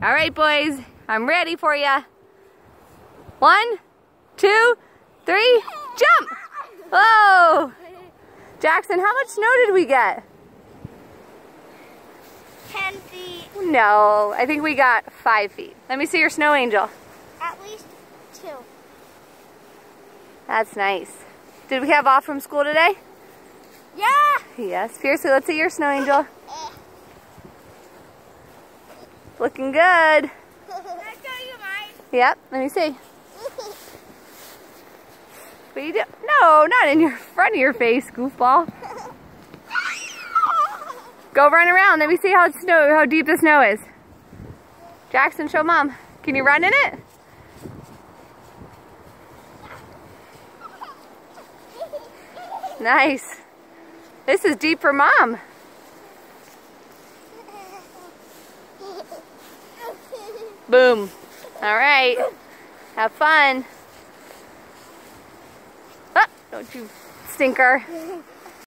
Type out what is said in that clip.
All right, boys, I'm ready for ya. 1, 2, 3, jump! Whoa! Jackson, how much snow did we get? 10 feet. No, I think we got 5 feet. Let me see your snow angel. At least 2. That's nice. Did we have off from school today? Yeah! Yes. Fiercely, let's see your snow angel. Looking good. Can I show you mine? Yep, let me see. What you do? No, not in your front of your face, goofball. Go run around. Let me see how deep the snow is. Jackson, show Mom. Can you run in it? Nice. This is deep for Mom. Boom. All right. Have fun. Oh, don't you stinker.